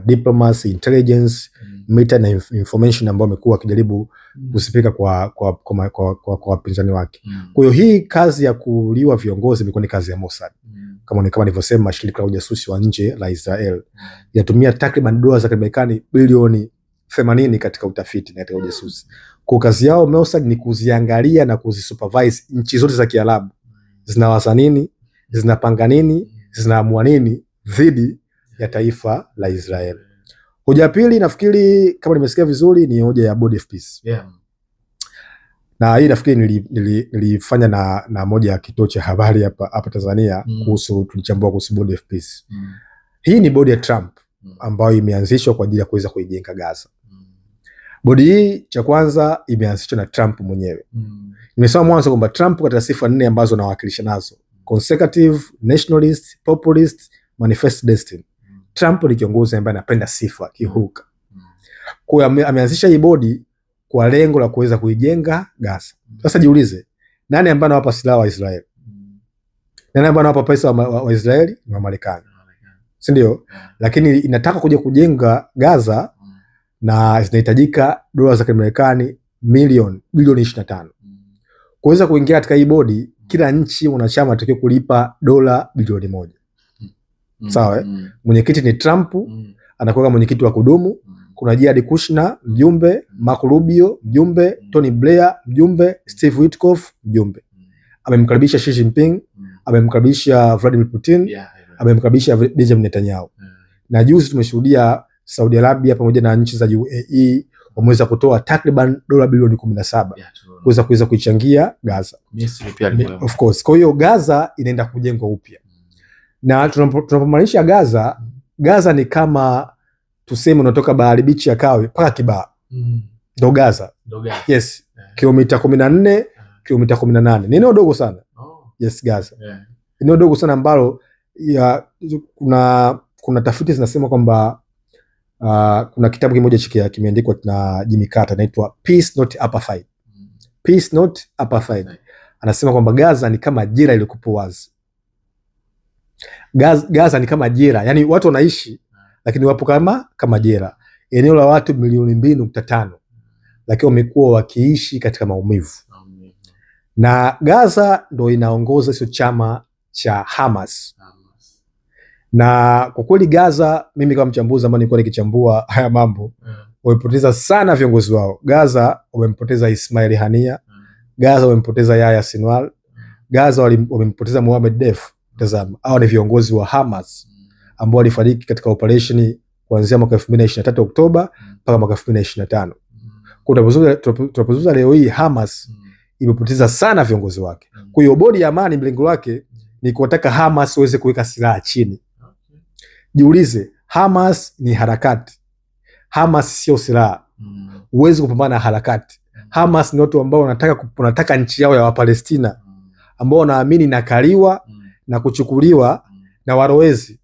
[SPEAKER 2] diplomacy, intelligence, military na information, ambayo amekuwa akijaribu kusipika kwa wapinzani wake. Kwa hiyo hii kazi ya kuliwa viongozi imekuwa ni kazi ya Mossad. Kama nilivyosema, shirika la ujasusi wa nje la Israel inatumia takriban dola za Marekani bilioni 80 katika utafiti na katika ujasusi. Kwa kazi yao Mossad ni kuziangalia na kuzisupervise nchi zote za Kiarabu zinawaza nini, zinapanga nini, zinaamua nini dhidi ya taifa la Israel. Hoja pili, nafikiri kama nimesikia vizuri, ni hoja ya Board of Peace. Na hii nafikiri nilifanya na moja ya kituo cha habari hapa Tanzania tulichambua kuhusu Board of Peace. Hii ni bodi ya Trump ambayo imeanzishwa kwa ajili ya kuweza kuijenga Gaza. Bodi hii cha kwanza imeanzishwa na Trump mwenyewe. Nimesema mwanzo kwamba Trump katika sifa 4 ambazo anawakilisha nazo: conservative, nationalist, populist, manifest destiny. Trump ni kiongozi ambaye anapenda sifa kihuka. Kwa hiyo ameanzisha hii bodi kwa lengo la kuweza kuijenga Gaza. Sasa jiulize, nani ambaye anawapa silaha wa Israeli? Nani ambaye anawapa pesa wa Israeli? Ni wa Marekani. Si ndio? Lakini inataka kuja kujenga Gaza na zinahitajika dola za Marekani bilioni 25. Kuweza kuingia katika hii bodi, kila nchi wanachama anatakiwa kulipa dola bilioni 1. Sawa? Mwenyekiti ni Trump, anakuwa mwenyekiti wa kudumu. Kuna Jared Kushner mjumbe, Marco Rubio mjumbe, Tony Blair mjumbe, Steve Witkoff mjumbe. Amemkaribisha Xi Jinping, amemkaribisha Vladimir Putin, amemkaribisha Benjamin Netanyahu. Na juzi tumeshuhudia Saudi Arabia pamoja na nchi za UAE wameweza kutoa takriban dola bilioni 17 kuweza kuichangia Gaza. Of course. Kwa hiyo Gaza inaenda kujengwa upya. Na tunapomaanisha Gaza ni kama tuseme unatoka Bahari Bichi ya Kawe mpaka Kibaha. Ndo Gaza. Yes. Kilomita 14, kilomita 18. Ni eneo dogo sana. Yes, Gaza. Eneo dogo sana ambalo kuna tafiti zinasema kwamba kuna kitabu kimoja kimeandikwa na Jimmy Carter inaitwa Peace Not Apartheid. Peace Not Apartheid. Anasema kwamba Gaza ni kama jela iliyokuwa wazi. Gaza ni kama jela, yani watu wanaishi lakini wapo kama jela. Eneo la watu milioni 2.5, lakini wamekuwa wakiishi katika maumivu. na Gaza ndo inaongoza hicho chama cha Hamas. Na kwa kweli Gaza, mimi kama mchambuzi ambaye nilikuwa nikichambua haya mambo, wamepoteza sana viongozi wao. Gaza wamempoteza Ismail Haniyeh, Gaza wamempoteza Yahya Sinwar, Gaza wamempoteza Mohamed Deif. Tazama, hao ni viongozi wa Hamas ambao walifariki katika operation kuanzia mwaka 2023 Oktoba mpaka mwaka 2025. Tunapozungumza leo hii, Hamas imepoteza sana viongozi wake. Kwa hiyo bodi ya amani mlengo wake ni kuwataka Hamas waweze kuweka silaha chini. Jiulize, Hamas ni harakati. Hamas sio silaha. Huwezi kupambana na harakati. Hamas ni watu ambao wanataka nchi yao ya Wapalestina, ambao wanaamini nakaliwa na kuchukuliwa na walowezi.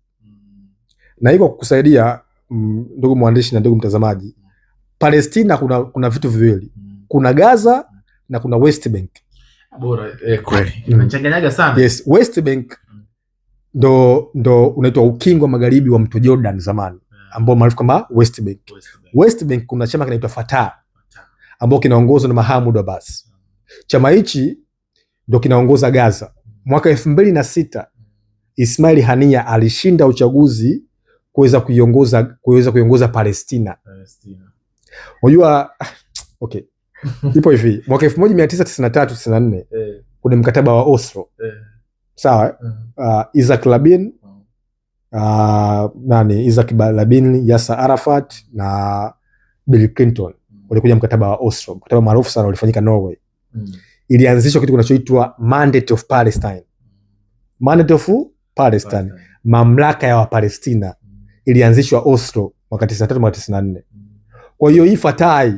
[SPEAKER 2] Na hiko kukusaidia ndugu mwandishi na ndugu mtazamaji, Palestina kuna vitu viwili. Kuna Gaza na kuna West Bank.
[SPEAKER 1] Bora kweli. Inachanganyaga sana.
[SPEAKER 2] Yes, West Bank ndo unaitwa ukingo wa magharibi wa mto Jordan zamani, ambao maarufu kama West Bank. West Bank kuna chama kinaitwa Fatah ambao kinaongozwa na Mahmoud Abbas. Chama hichi ndo kinaongoza Gaza. Mwaka 2006 Ismail Haniyeh alishinda uchaguzi kuweza kuiongoza Palestina. Unajua, okay. Ipo hivi, mwaka 1993-94 kuna mkataba wa Oslo. Sawa? Isaac Rabin, Yasser Arafat na Bill Clinton walikuja mkataba wa Oslo, mkataba maarufu sana, ulifanyika Norway. Ilianzishwa kitu kinachoitwa Mandate of Palestine. Mandate of Palestine, mamlaka ya Wapalestina, ilianzishwa Oslo mwaka 93-94. Kwa hiyo hii Fatah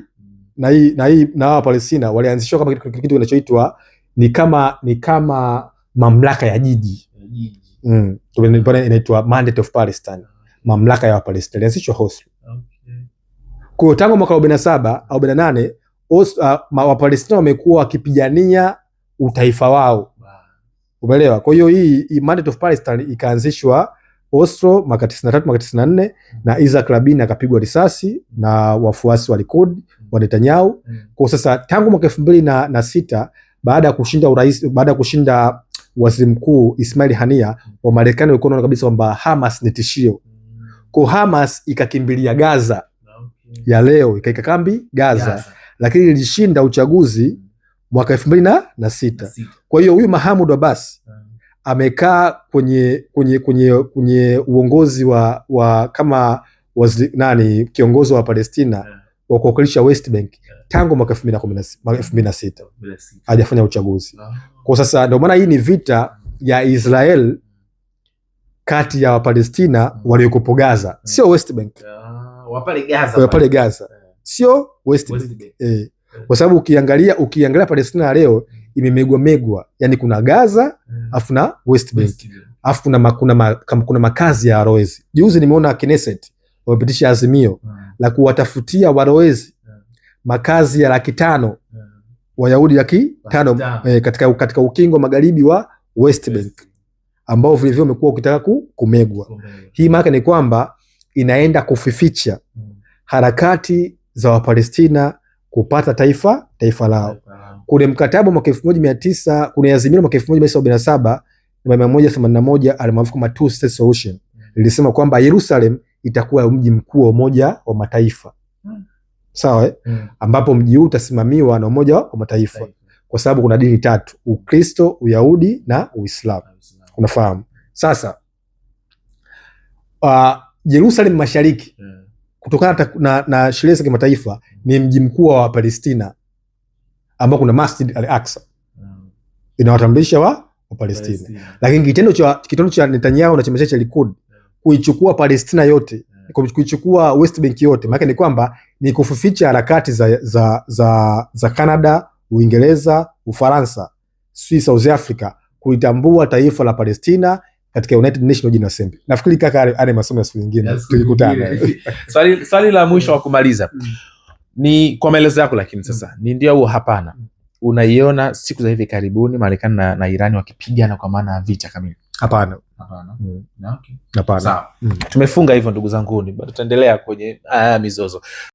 [SPEAKER 2] na Wapalestina walianzishwa kama kitu kinachoitwa ni kama mamlaka ya jiji. Inaitwa Mandate of Palestine, mamlaka ya Wapalestina, ilianzishwa Oslo. Kwa hiyo tangu mwaka 47 au 48 Wapalestina wamekuwa wakipigania utaifa wao. Umeelewa? Kwa hiyo hii Mandate of Palestine ikaanzishwa Oslo mwaka 93 mwaka 94, na Isaac Rabin akapigwa risasi na wafuasi wa Likud wa Netanyahu. Kwa sasa tangu mwaka 2006 baada ya kushinda waziri mkuu Ismail Haniyeh, wa Marekani walikuwa wanaona kabisa kwamba Hamas ni tishio. Kwa Hamas ikakimbilia Gaza. Ya leo ikaika kambi Gaza. Lakini ilishinda uchaguzi mwaka 2006. Kwa hiyo huyu Mahmoud Abbas amekaa kwenye uongozi wa kama kiongozi wa Palestina wa kuwakilisha West Bank tangu mwaka 2006. Hajafanya uchaguzi. Kwa sasa ndio maana hii ni vita ya Israel kati ya Wapalestina waliokupo Gaza, sio West Bank. Wapale Gaza. Sio West Bank. Kwa sababu ukiangalia Palestina leo imemegwa, yani kuna Gaza afu na West Bank, afu kuna makazi ya walowezi. Juzi nimeona Knesset wamepitisha azimio la kuwatafutia walowezi makazi ya 500,000 Wayahudi 500,000 katika ukingo magharibi wa West Bank, ambao vile vile umekuwa ukitaka kumegwa. Hii maana ni kwamba inaenda kufificha harakati za Wapalestina kupata taifa lao. Kuna mkataba mwaka 1900, kuna azimio mwaka 1977 na 181 almaarufu kama two state solution, lilisema kwamba Yerusalem itakuwa mji mkuu wa Umoja wa Mataifa. Sawa, ambapo mji huu utasimamiwa na Umoja wa Mataifa kwa sababu kuna dini 3: Ukristo, Uyahudi na Uislamu. Unafahamu? Sasa Yerusalem Mashariki kutokana na sheria za kimataifa ni mji mkuu wa Palestina, ambao kuna Masjid al-Aqsa inawatambulisha wa Palestina. Lakini kitendo cha Netanyahu na chama chake cha Likud kuichukua Palestina yote, kuichukua West Bank yote, maana ni kwamba ni kufuficha harakati za Canada, Uingereza, Ufaransa, South Africa kulitambua taifa la Palestina katika United Nations General Assembly. Nafikiri kaka ale masomo ya siku nyingine tulikutana.
[SPEAKER 1] Swali la mwisho wa kumaliza. Ni kwa maelezo yako, lakini sasa ni ndio au hapana, unaiona siku za hivi karibuni Marekani na Irani wakipigana kwa maana ya vita kamili?
[SPEAKER 2] Hapana.
[SPEAKER 1] Hapana. Sawa. Tumefunga hivyo ndugu zangu, bado tutaendelea kwenye mizozo.